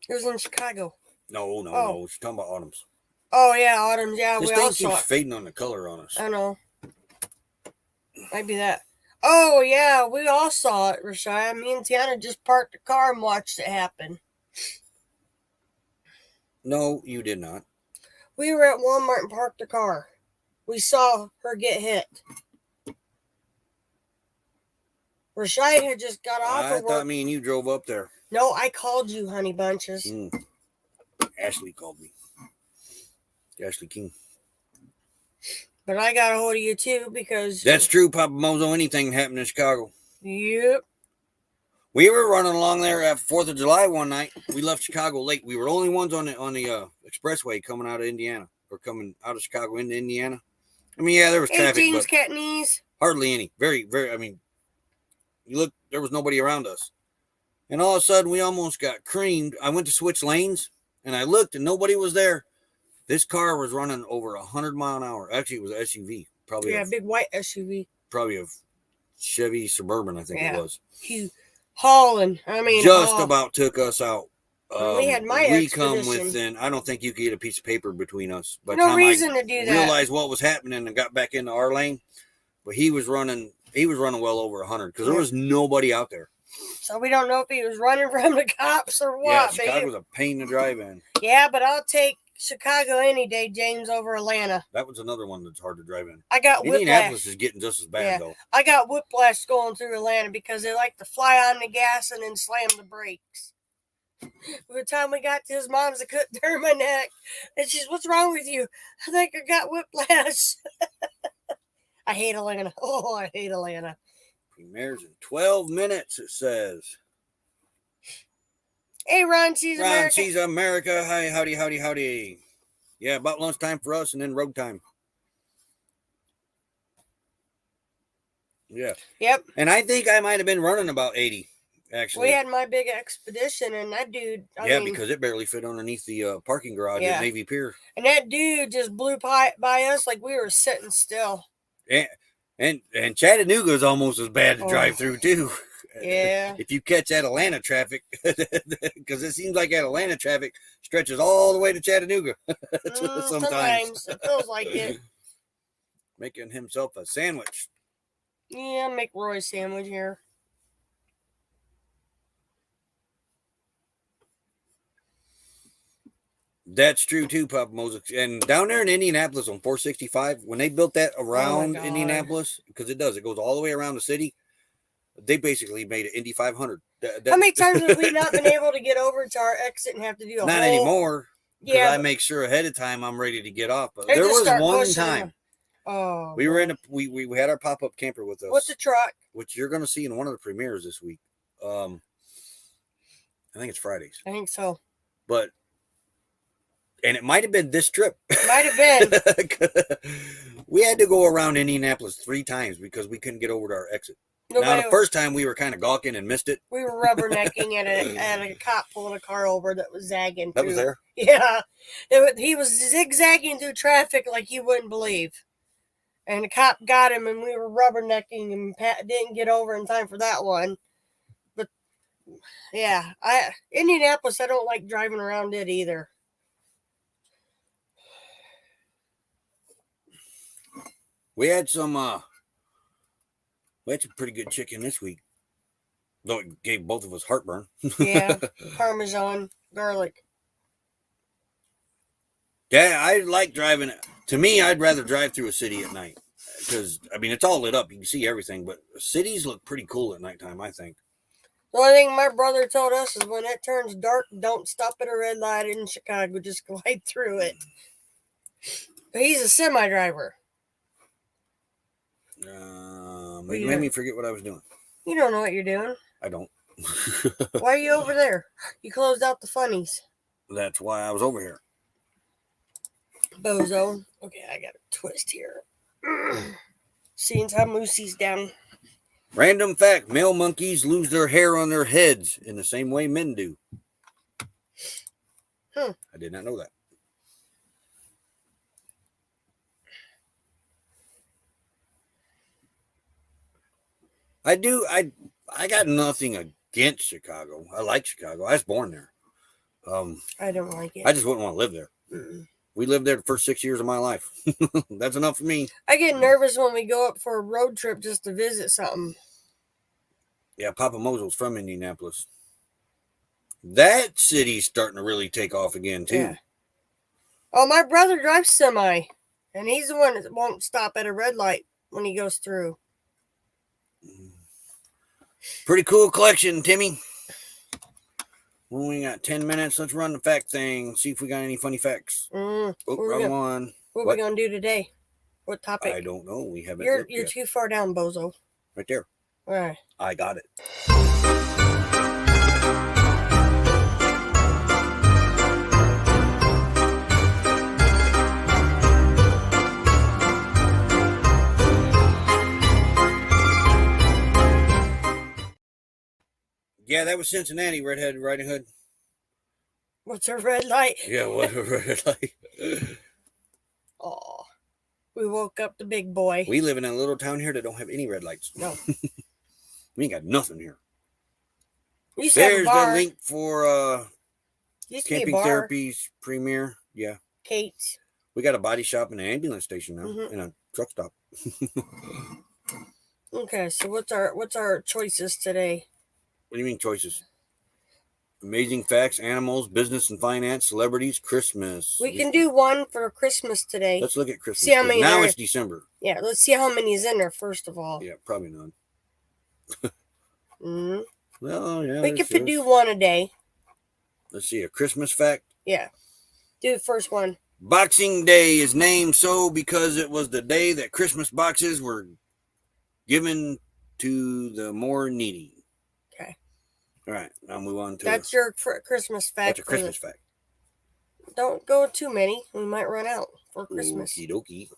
It was in Chicago. No. She's talking about Autumn's. Oh, yeah, Autumn's. Yeah, this we thing all keeps saw it. fading on the color on us. I know. Might be that. Oh, yeah, we all saw it, Rashaya. Me and Tiana just parked the car and watched it happen. No, you did not. We were at Walmart and parked the car. We saw her get hit. Rashaya had just got off I of work. thought me and you drove up there. No, I called you, honey bunches. Ashley called me. Ashley King. But I got a hold of you too because... That's true, Papa Mozo. Anything happened in Chicago. Yep. We were running along there at 4th of July one night. We left Chicago late. We were the only ones on the expressway coming out of Indiana, or coming out of Chicago into Indiana. I mean, yeah, there was Hey, traffic, James but Catney's. hardly any. Very, very, I mean, you look, there was nobody around us. And all of a sudden, we almost got creamed. I went to switch lanes, and I looked, and nobody was there. This car was running over 100 mile an hour. Actually, it was an SUV. Probably Yeah, big white SUV. Probably a Chevy Suburban, I think it was. He hauling. I mean, just about took us out. We had my we come expedition. within. I don't think you could get a piece of paper between us. By the No time reason I to do that. realized what was happening and got back into our lane, but he was running. He was running well over 100 because there was nobody out there. So we don't know if he was running from the cops or what. Yeah, Chicago was a pain to drive in. Yeah, but I'll take Chicago any day, James, over Atlanta. That was another one that's hard to drive in. I got whiplash. Indianapolis is getting just as bad though. I got whiplash going through Atlanta because they like to fly on the gas and then slam the brakes. By the time we got to his mom's, I couldn't turn my neck. And she's, "What's wrong with you?" I think I got whiplash. I hate Atlanta. Oh, I hate Atlanta. Premieres in 12 minutes, it says. Hey, Ron sees America. Ron sees America. Hi, howdy, howdy, howdy. Yeah, about lunchtime for us and then road time. Yeah. Yep. And I think I might have been running about 80, actually. We had my big expedition, and that dude... I mean, because it barely fit underneath the parking garage at Navy Pier. And that dude just blew by us like we were sitting still. And Chattanooga is almost as bad to drive through, too. Yeah. If you catch that Atlanta traffic, because it seems like that Atlanta traffic stretches all the way to Chattanooga. Sometimes. It feels like it. Making himself a sandwich. Yeah, make Roy a sandwich here. That's true too, Papa Moses. And down there in Indianapolis on 465, when they built that around Indianapolis, because it goes all the way around the city. They basically made it Indy 500. How many times have we not been able to get over to our exit and have to do a Not anymore. Yeah, I make sure ahead of time I'm ready to get off. But there was one time. We were in we had our pop-up camper with us. What's the truck? Which you're going to see in one of the premieres this week. I think it's Fridays. I think so. And it might have been this trip. Might have been. We had to go around Indianapolis 3 times because we couldn't get over to our exit. Now, the first time we were kind of gawking and missed it. We were rubbernecking at a cop pulling a car over that was zagging. That was there? Yeah. He was zigzagging through traffic like you wouldn't believe. And the cop got him, and we were rubbernecking, and didn't get over in time for that one. But, yeah. Indianapolis, I don't like driving around it either. We had some pretty good chicken this week. Though it gave both of us heartburn. Yeah, Parmesan, garlic. Yeah, I like driving. To me, I'd rather drive through a city at night. Because, I mean, it's all lit up. You can see everything. But cities look pretty cool at nighttime, I think. The only thing my brother told us is when it turns dark, don't stop at a red light in Chicago. Just glide through it. But he's a semi-driver. It made me forget what I was doing. You don't know what you're doing. I don't. Why are you over there? You closed out the funnies. That's why I was over here. Bozo. Okay, I got a twist here. Seeing how Moosey's down. Random fact, male monkeys lose their hair on their heads in the same way men do. I did not know that. I got nothing against Chicago. I like Chicago. I was born there. I don't like it. I just wouldn't want to live there. We lived there the first 6 years of my life. That's enough for me. I get nervous when we go up for a road trip just to visit something. Yeah, Papa Mosel's from Indianapolis. That city's starting to really take off again, too. Yeah. Oh, my brother drives semi, and he's the one that won't stop at a red light when he goes through. Pretty cool collection, Timmy. Well, we got 10 minutes. Let's run the fact thing. See if we got any funny facts. Oh, wrong one. What are we going to do today? What topic? I don't know. We haven't You're looked yet. too far down, bozo. Right there. All right. I got it. Yeah, that was Cincinnati, Redhead Riding Hood. What's a red light? Yeah, what a red light. Oh, we woke up the big boy. We live in a little town here that don't have any red lights. No. We ain't got nothing here. We used to have a There's bar. the link for Used to be a Camping bar. Therapy's premiere. Yeah. Kate's. We got a body shop and an ambulance station now, Mhm. and a truck stop. Okay, so what's our choices today? What do you mean choices? Amazing facts, animals, business and finance, celebrities, Christmas. We can do one for Christmas today. Let's look at Christmas. See how 'cause many now there- it's December. Yeah, let's see how many's in there first of all. Yeah, probably none. Mm-hmm. Well, yeah. We there's could do one a day. Let's see, a Christmas fact. Yeah. Do the first one. Boxing Day is named so because it was the day that Christmas boxes were given to the more needy. Okay. All right, now move on to That's your Christmas fact. that's a Christmas fact. Don't go too many. We might run out for Christmas. Okie dokie.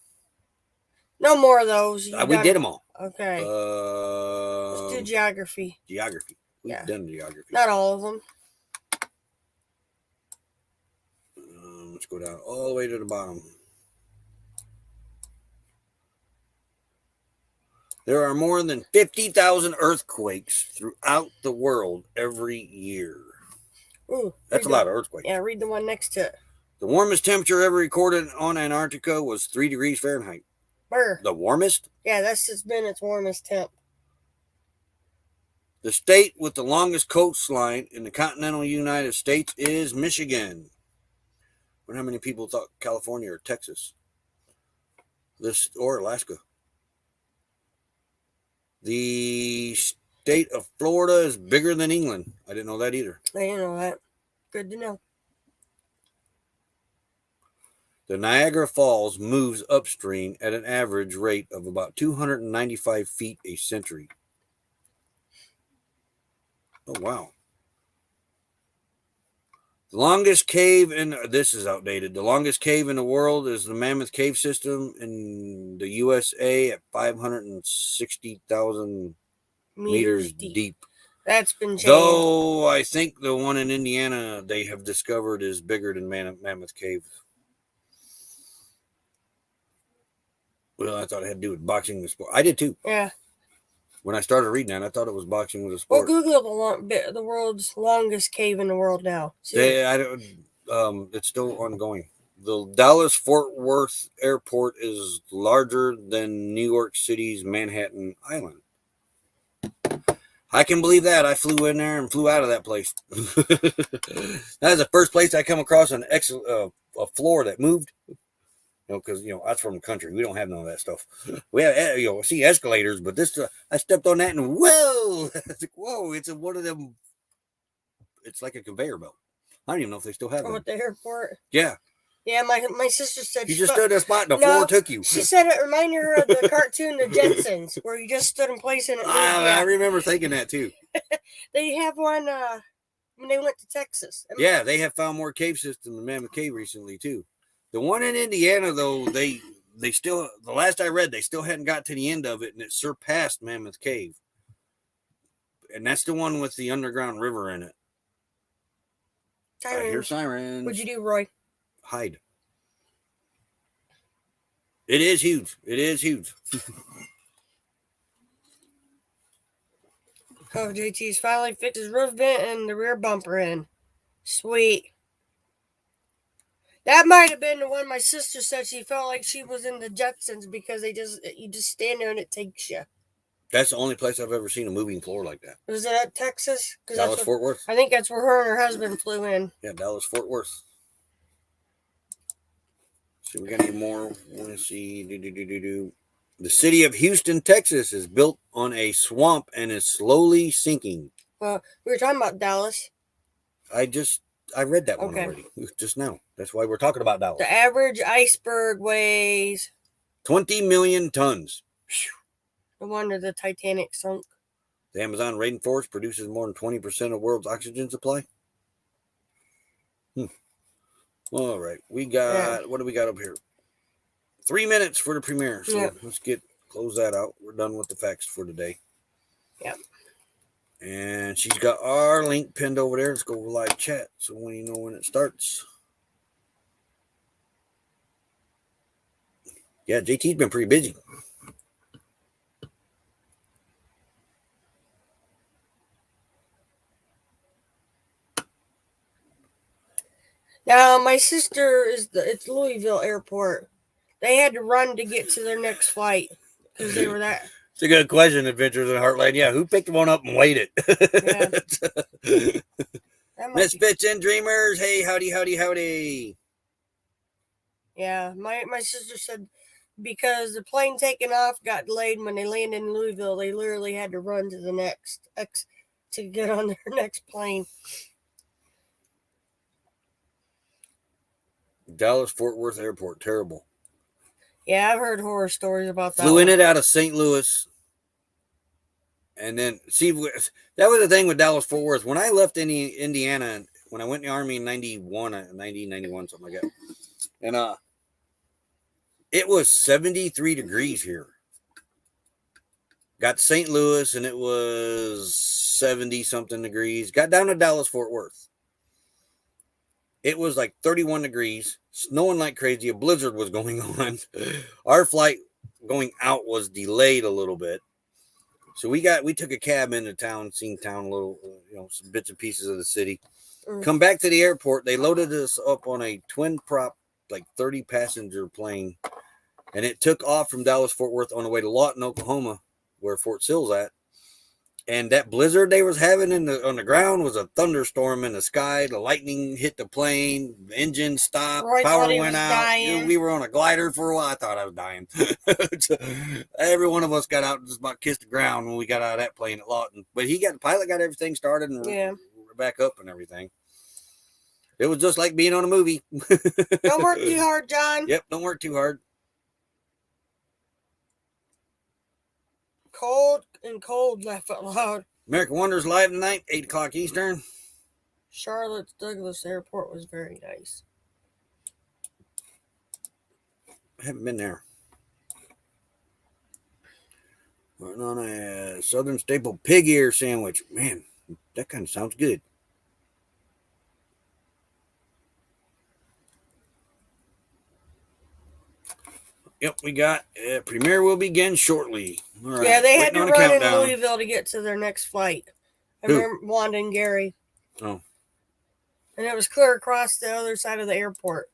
No more of those. We did them all. Okay. Let's do geography. Geography. We've Yeah. done geography. Not all of them. Let's go down all the way to the bottom. There are more than 50,000 earthquakes throughout the world every year. Ooh, That's a lot of earthquakes. Yeah, read the one next to it. The warmest temperature ever recorded on Antarctica was 3 degrees Fahrenheit. Burr. The warmest? Yeah, that's just been its warmest temp. The state with the longest coastline in the continental United States is Michigan. I wonder how many people thought California or Texas. Or Alaska. The state of Florida is bigger than England. I didn't know that either. I didn't know that. Good to know. The Niagara Falls moves upstream at an average rate of about 295 feet a century. Oh, wow. The longest cave this is outdated. The longest cave in the world is the Mammoth Cave System in the USA at 560,000 meters deep. That's been changed. Though I think the one in Indiana they have discovered is bigger than Mammoth Cave. Well, I thought it had to do with boxing the sport. I did too. Yeah. When I started reading that, I thought it was boxing was a Well, sport. Google the world's longest cave in the world now. See? It's still ongoing. The Dallas-Fort Worth Airport is larger than New York City's Manhattan Island. I can believe that. I flew in there and flew out of that place. That is the first place I come across a floor that moved. Because that's from the country. We don't have none of that stuff. We have see escalators, but this I stepped on that and whoa! It's like, whoa! It's one of them. It's like a conveyor belt. I don't even know if they still have Oh, them. at the airport. Yeah. Yeah, my sister said You just stood in a spot and the floor took you. She said it reminded her of the cartoon The Jetsons, where you just stood in place and it moved. I remember thinking that too. They have one when they went to Texas. Yeah, they have found more cave systems than Mammoth Cave recently too. The one in Indiana, though, they still, the last I read, they still hadn't got to the end of it, and it surpassed Mammoth Cave. And that's the one with the underground river in it. I hear sirens. What'd you do, Roy? Hide. It is huge. It is huge. Oh, JT's finally fixed his roof vent and the rear bumper in. Sweet. That might have been the one my sister said she felt like she was in the Jetsons because you just stand there and it takes you. That's the only place I've ever seen a moving floor like that. Was it at Texas? Dallas, Fort Worth. I think that's where her and her husband flew in. Yeah, Dallas, Fort Worth. So we got any more? Let's see. The city of Houston, Texas is built on a swamp and is slowly sinking. Well, we were talking about Dallas. I read that one Okay. already just now. That's why we're talking about Dallas. The average iceberg weighs 20 million tons. no wonder the Titanic sunk. The Amazon rainforest produces more than 20% of the world's oxygen supply. All right. We got, what do we got up here? 3 minutes for the premiere. So let's close that out. We're done with the facts for today. Yep. And she's got our link pinned over there. Let's go over live chat. So when you know when it starts. Yeah, JT's been pretty busy. Now, my sister it's Louisville Airport. They had to run to get to their next flight because they were that. It's a good question, Adventures in Heartland. Yeah, who picked one up and waited? Yeah. Misfits and Dreamers. Hey, howdy, howdy, howdy. Yeah, my sister said because the plane taking off got delayed when they landed in Louisville, they literally had to run to the next to get on their next plane. Dallas Fort Worth Airport, terrible. Yeah, I've heard horror stories about that. Flew in it out of St. Louis. And then, see, that was the thing with Dallas Fort Worth. When I left Indiana, when I went in the Army in 91, something like that. And it was 73 degrees here. Got to St. Louis and it was 70 something degrees. Got down to Dallas Fort Worth. It was like 31 degrees, snowing like crazy. A blizzard was going on. Our flight going out was delayed a little bit. So we took a cab into town, seen town a little, some bits and pieces of the city. Come back to the airport. They loaded us up on a twin prop, like 30 passenger plane. And it took off from Dallas Fort Worth on the way to Lawton, Oklahoma, where Fort Sill's at. And that blizzard they was having on the ground was a thunderstorm in the sky. The lightning hit the plane, the engine stopped, power went out. Dying. We were on a glider for a while. I thought I was dying. Every one of us got out and just about kissed the ground when we got out of that plane at Lawton. But the pilot got everything started and we're back up and everything. It was just like being on a movie. Don't work too hard, John. Yep, don't work too hard. Cold, laugh out loud. American Wonders live tonight, 8 o'clock Eastern. Charlotte Douglas Airport was very nice. I haven't been there. We're on a Southern staple pig ear sandwich. Man, that kind of sounds good. Yep, we got premiere will begin shortly. All right, yeah, they had to run in countdown. Louisville to get to their next flight. I Who? remember Wanda and Gary. Oh. And it was clear across the other side of the airport.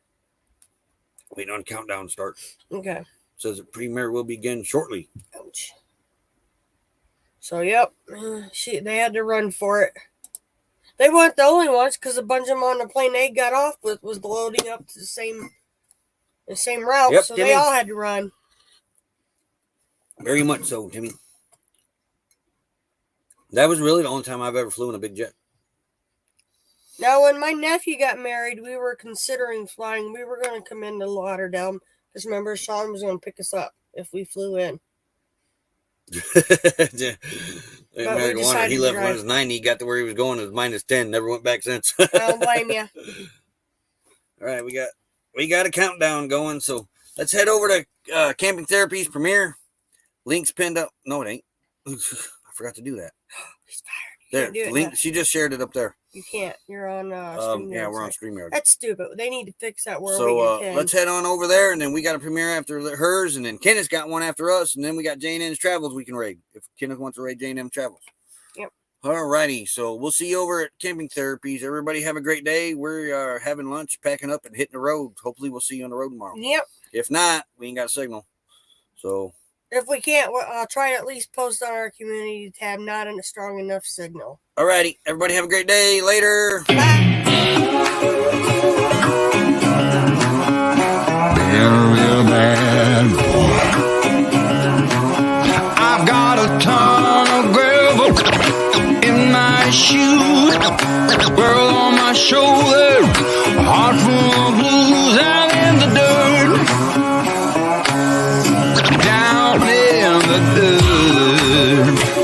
Waiting on countdown start. Okay. It says the premiere will begin shortly. Ouch. So, yep. They had to run for it. They weren't the only ones because a bunch of them on the plane they got off with was loading up to the same route. Yep, so Timmy. they all had to run. Very much so, Timmy. That was really the only time I've ever flew in a big jet. Now, when my nephew got married, we were considering flying. We were going to come into Lauderdale because remember, Sean was going to pick us up if we flew in. American Wonder, he left when he was 90. He got to where he was going. It was -10. Never went back since. I don't blame you. All right, we got a countdown going. So let's head over to Camping Therapy's premiere. Link's pinned up. No, it ain't. I forgot to do that. He's fired. There, Do it link. now. She just shared it up there. You can't. You're on StreamYard. Yeah, we're on StreamYard. That's stupid. They need to fix that where we So can. let's head on over there, and then we got a premiere after hers, and then Kenneth's got one after us, and then we got J&M's Travels we can raid if Kenneth wants to raid J&M Travels. Yep. Alrighty, so we'll see you over at Camping Therapies. Everybody have a great day. We are having lunch, packing up, and hitting the road. Hopefully, we'll see you on the road tomorrow. Yep. If not, we ain't got a signal. So if we can't, I'll try to at least post on our community tab. Not in a strong enough signal. Alrighty, everybody have a great day. Later. Bye. Real bad boy. I've got a ton of gravel in my shoes, girl on my shoulder, a heart full of blues out in the dirt, down in the dirt.